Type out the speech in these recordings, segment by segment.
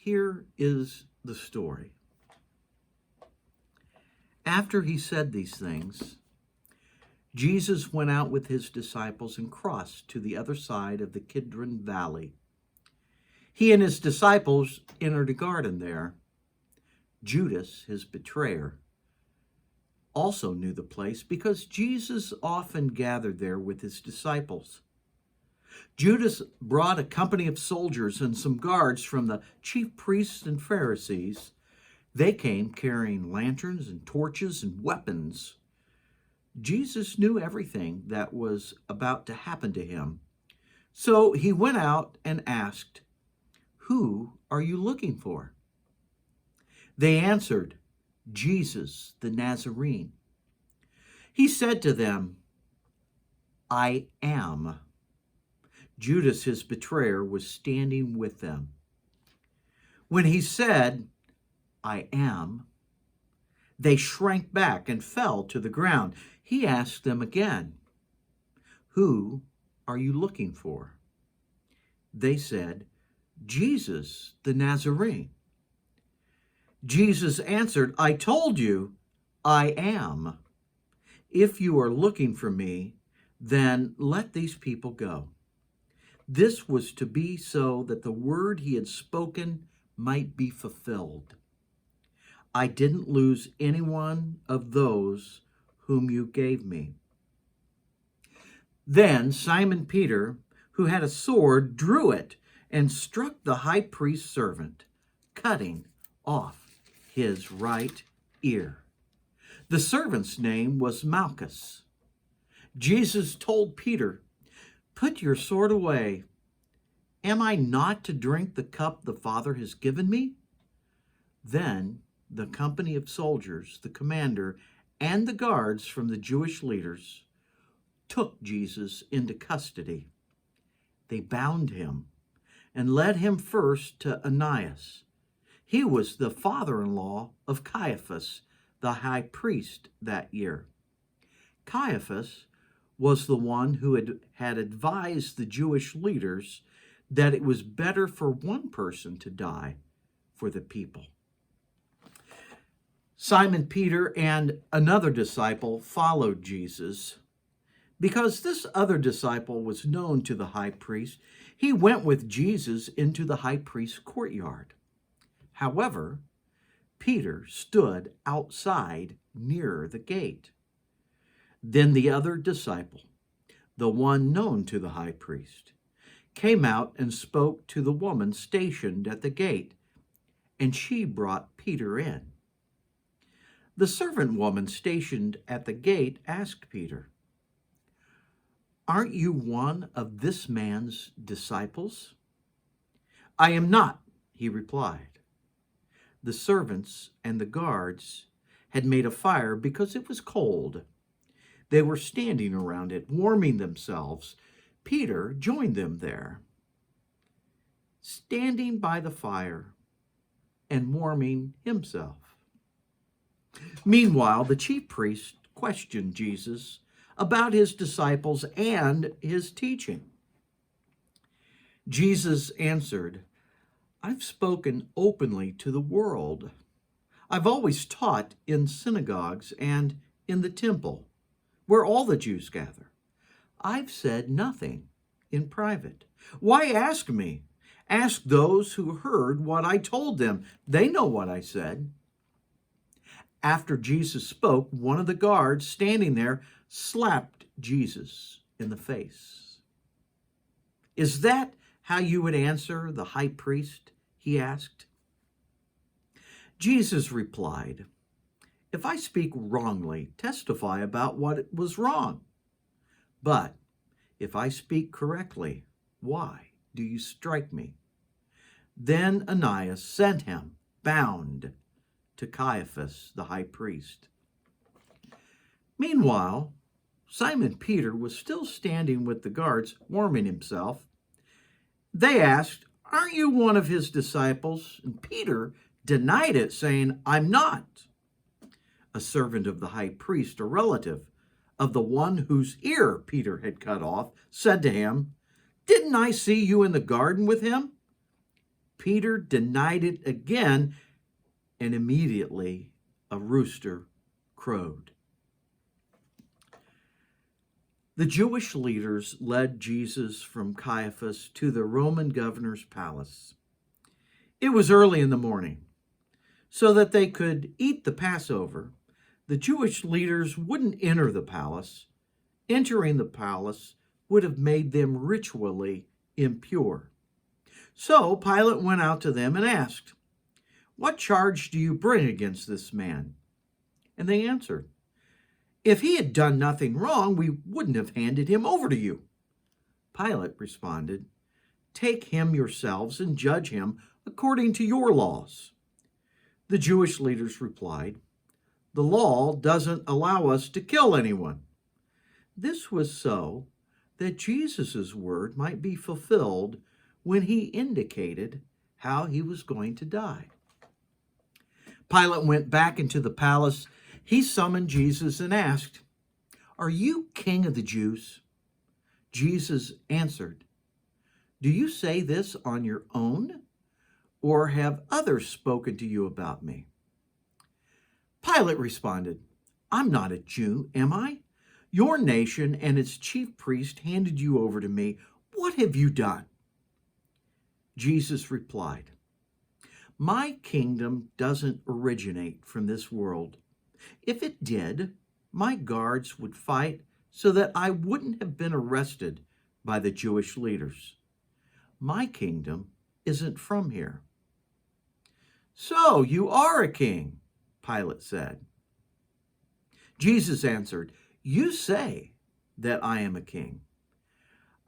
Here is the story. After he said these things, Jesus went out with his disciples and crossed to the other side of the Kidron Valley. He and his disciples entered a garden there. Judas, his betrayer, also knew the place because Jesus often gathered there with his disciples. Judas brought a company of soldiers and some guards from the chief priests and Pharisees. They came carrying lanterns and torches and weapons. Jesus knew everything that was about to happen to him. So he went out and asked, "Who are you looking for?" They answered, "Jesus the Nazarene." He said to them, "I am." Judas, his betrayer, was standing with them. When he said, "I am," they shrank back and fell to the ground. He asked them again, "Who are you looking for?" They said, "Jesus the Nazarene." Jesus answered, "I told you, I am. If you are looking for me, then let these people go." This was to be so that the word he had spoken might be fulfilled. "I didn't lose any one of those whom you gave me." Then Simon Peter, who had a sword, drew it and struck the high priest's servant, cutting off his right ear. The servant's name was Malchus. Jesus told Peter, "Put your sword away. Am I not to drink the cup the Father has given me?" Then the company of soldiers, the commander, and the guards from the Jewish leaders took Jesus into custody. They bound him and led him first to Annas. He was the father-in-law of Caiaphas, the high priest that year. Caiaphas was the one who had advised the Jewish leaders that it was better for one person to die for the people. Simon Peter and another disciple followed Jesus. Because this other disciple was known to the high priest, he went with Jesus into the high priest's courtyard. However, Peter stood outside near the gate. Then the other disciple, the one known to the high priest, came out and spoke to the woman stationed at the gate, and she brought Peter in. The servant woman stationed at the gate asked Peter, "Aren't you one of this man's disciples?" "I am not," he replied. The servants and the guards had made a fire because it was cold. They were standing around it, warming themselves. Peter joined them there, standing by the fire and warming himself. Meanwhile, the chief priest questioned Jesus about his disciples and his teaching. Jesus answered, "I've spoken openly to the world. I've always taught in synagogues and in the temple, where all the Jews gather. I've said nothing in private. Why ask me? Ask those who heard what I told them. They know what I said." After Jesus spoke, one of the guards standing there slapped Jesus in the face. "Is that how you would answer the high priest?" he asked. Jesus replied, "If I speak wrongly, testify about what was wrong. But if I speak correctly, why do you strike me?" Then Annas sent him, bound, to Caiaphas, the high priest. Meanwhile, Simon Peter was still standing with the guards, warming himself. They asked, "Aren't you one of his disciples?" And Peter denied it, saying, "I'm not." A servant of the high priest, a relative of the one whose ear Peter had cut off, said to him, "Didn't I see you in the garden with him?" Peter denied it again, and immediately a rooster crowed. The Jewish leaders led Jesus from Caiaphas to the Roman governor's palace. It was early in the morning. So that they could eat the Passover, the Jewish leaders wouldn't enter the palace. Entering the palace would have made them ritually impure. So Pilate went out to them and asked, "What charge do you bring against this man?" And they answered, "If he had done nothing wrong, we wouldn't have handed him over to you." Pilate responded, "Take him yourselves and judge him according to your laws." The Jewish leaders replied, "The law doesn't allow us to kill anyone." This was so that Jesus' word might be fulfilled when he indicated how he was going to die. Pilate went back into the palace. He summoned Jesus and asked, "Are you king of the Jews?" Jesus answered, "Do you say this on your own? Or have others spoken to you about me?" Pilate responded, "I'm not a Jew, am I? Your nation and its chief priest handed you over to me. What have you done?" Jesus replied, "My kingdom doesn't originate from this world. If it did, my guards would fight so that I wouldn't have been arrested by the Jewish leaders. My kingdom isn't from here." "So you are a king," Pilate said. Jesus answered, "You say that I am a king.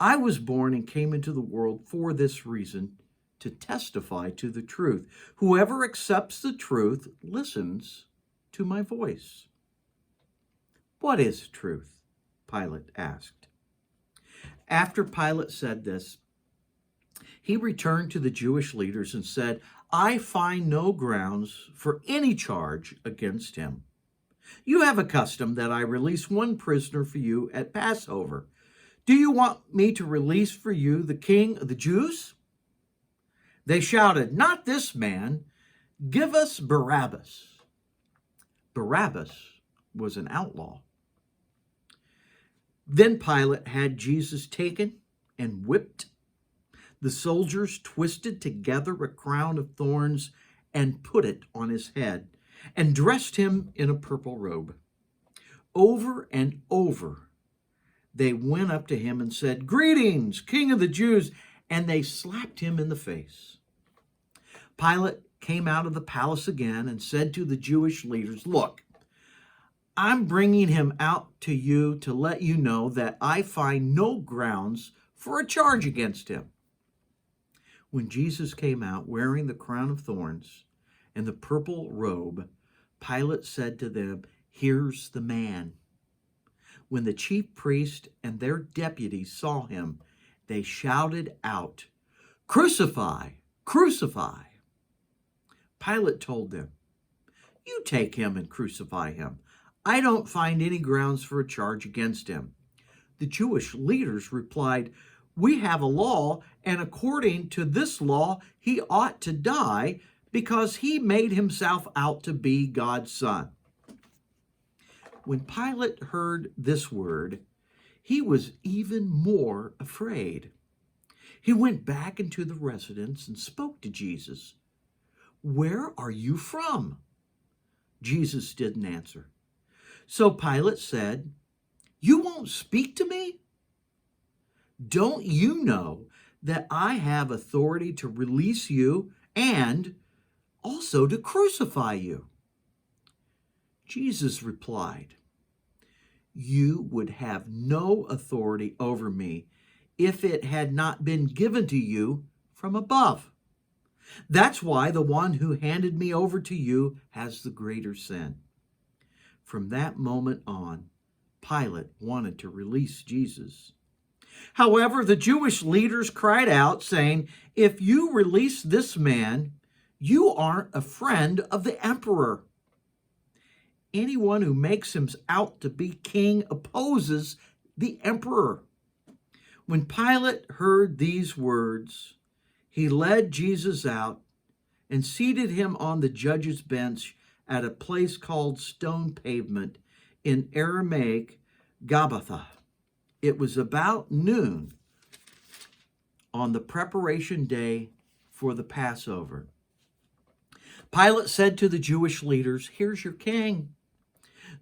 I was born and came into the world for this reason, to testify to the truth. Whoever accepts the truth listens to my voice." "What is truth?" Pilate asked. After Pilate said this, he returned to the Jewish leaders and said, "I find no grounds for any charge against him. You have a custom that I release one prisoner for you at Passover. Do you want me to release for you the king of the Jews?" They shouted, "Not this man. Give us Barabbas." Barabbas was an outlaw. Then Pilate had Jesus taken and whipped. The soldiers twisted together a crown of thorns and put it on his head and dressed him in a purple robe. Over and over, they went up to him and said, "Greetings, King of the Jews," and they slapped him in the face. Pilate came out of the palace again and said to the Jewish leaders, "Look, I'm bringing him out to you to let you know that I find no grounds for a charge against him." When Jesus came out wearing the crown of thorns and the purple robe, Pilate said to them, "Here's the man." When the chief priest and their deputies saw him, they shouted out, "Crucify! Crucify!" Pilate told them, "You take him and crucify him. I don't find any grounds for a charge against him." The Jewish leaders replied, "We have a law, and according to this law, he ought to die because he made himself out to be God's son." When Pilate heard this word, he was even more afraid. He went back into the residence and spoke to Jesus. "Where are you from?" Jesus didn't answer. So Pilate said, "You won't speak to me? Don't you know that I have authority to release you and also to crucify you?" Jesus replied, "You would have no authority over me if it had not been given to you from above. That's why the one who handed me over to you has the greater sin." From that moment on, Pilate wanted to release Jesus. However, the Jewish leaders cried out, saying, "If you release this man, you aren't a friend of the emperor. Anyone who makes him out to be king opposes the emperor." When Pilate heard these words, He led Jesus out and seated him on the judge's bench at a place called Stone Pavement, in Aramaic, Gabbatha. It was about noon on the preparation day for the Passover. Pilate said to the Jewish leaders, "Here's your king."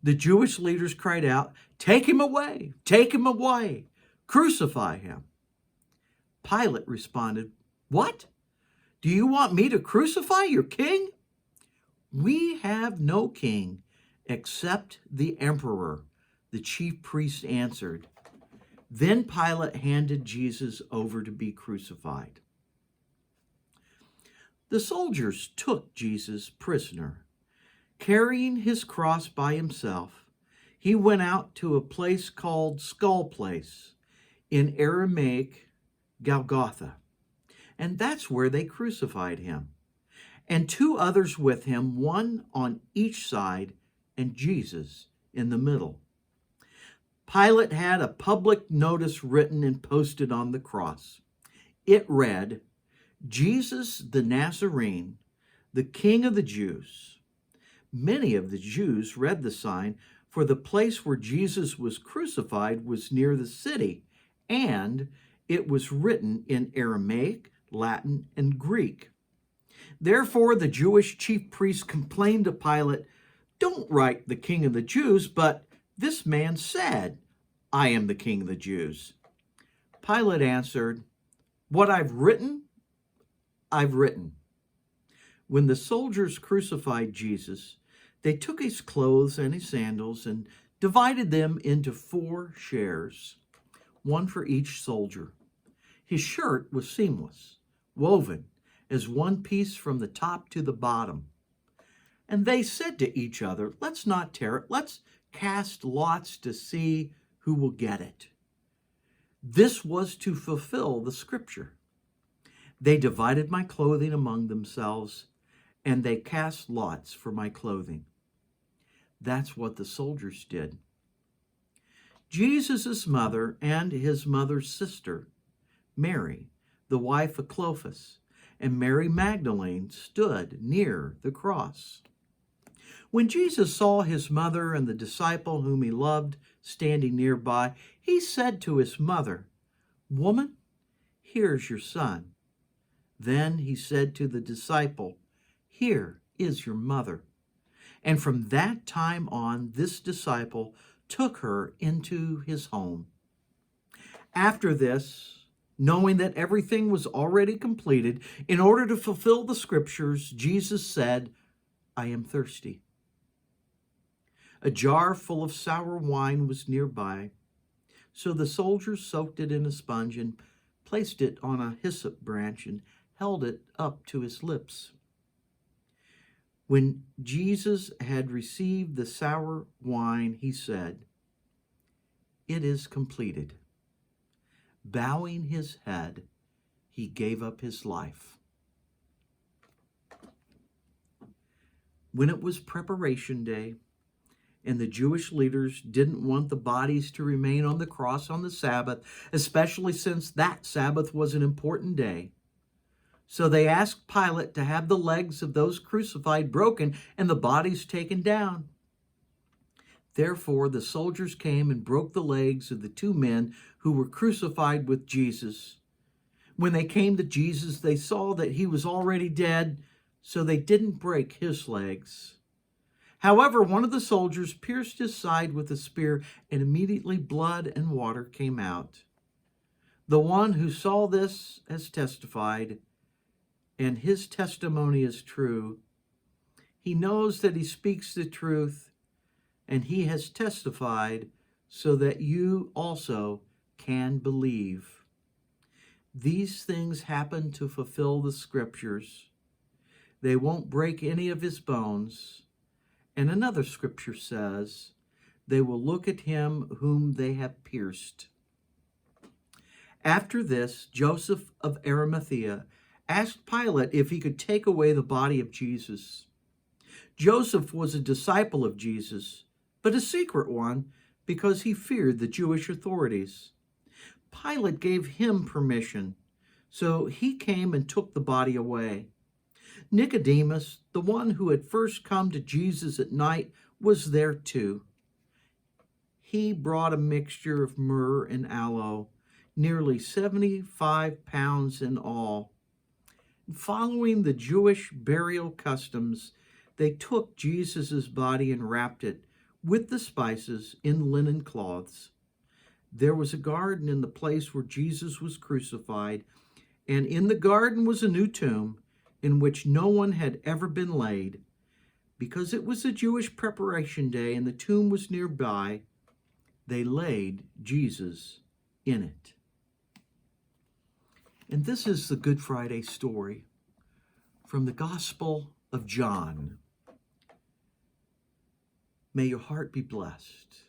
The Jewish leaders cried out, "Take him away! Take him away! Crucify him!" Pilate responded, "What? Do you want me to crucify your king?" "We have no king except the emperor," the chief priest answered. Then Pilate handed Jesus over to be crucified. The soldiers took Jesus prisoner. Carrying his cross by himself, he went out to a place called Skull Place, in Aramaic, Golgotha. And that's where they crucified him. And two others with him, one on each side, and Jesus in the middle. Pilate had a public notice written and posted on the cross. It read, "Jesus the Nazarene, the King of the Jews." Many of the Jews read the sign, for the place where Jesus was crucified was near the city, and it was written in Aramaic, Latin, and Greek. Therefore, the Jewish chief priests complained to Pilate, "Don't write the King of the Jews, but this man said, 'I am the King of the Jews.'" Pilate answered, "What I've written, I've written." When the soldiers crucified Jesus, they took his clothes and his sandals and divided them into 4 shares, one for each soldier. His shirt was seamless, woven as one piece from the top to the bottom. And they said to each other, "Let's not tear it. Let's cast lots to see who will get it." This was to fulfill the scripture. "They divided my clothing among themselves, and they cast lots for my clothing." That's what the soldiers did. Jesus' mother and his mother's sister, Mary, the wife of Clopas, and Mary Magdalene stood near the cross. When Jesus saw his mother and the disciple whom he loved standing nearby, he said to his mother, "Woman, here's your son." Then he said to the disciple, "Here is your mother." And from that time on, this disciple took her into his home. After this, knowing that everything was already completed, in order to fulfill the scriptures, Jesus said, "I am thirsty." A jar full of sour wine was nearby, so the soldiers soaked it in a sponge and placed it on a hyssop branch and held it up to his lips. When Jesus had received the sour wine, he said, "It is completed." Bowing his head, he gave up his life. When it was preparation day, and the Jewish leaders didn't want the bodies to remain on the cross on the Sabbath, especially since that Sabbath was an important day, so they asked Pilate to have the legs of those crucified broken and the bodies taken down. Therefore, the soldiers came and broke the legs of the 2 men who were crucified with Jesus. When they came to Jesus, they saw that he was already dead, so they didn't break his legs. However, one of the soldiers pierced his side with a spear, and immediately blood and water came out. The one who saw this has testified, and his testimony is true. He knows that he speaks the truth, and he has testified so that you also can believe. These things happen to fulfill the scriptures. They won't break any of his bones. And another scripture says, they will look at him whom they have pierced. After this, Joseph of Arimathea asked Pilate if he could take away the body of Jesus. Joseph was a disciple of Jesus, but a secret one because he feared the Jewish authorities. Pilate gave him permission, So he came and took the body away. Nicodemus, the one who had first come to Jesus at night, was there too. He brought a mixture of myrrh and aloe, nearly 75 pounds in all. Following the Jewish burial customs, they took Jesus' body and wrapped it with the spices in linen cloths. There was a garden in the place where Jesus was crucified, and in the garden was a new tomb in which no one had ever been laid. Because it was a Jewish preparation day and the tomb was nearby, they laid Jesus in it. And this is the Good Friday story from the Gospel of John. May your heart be blessed.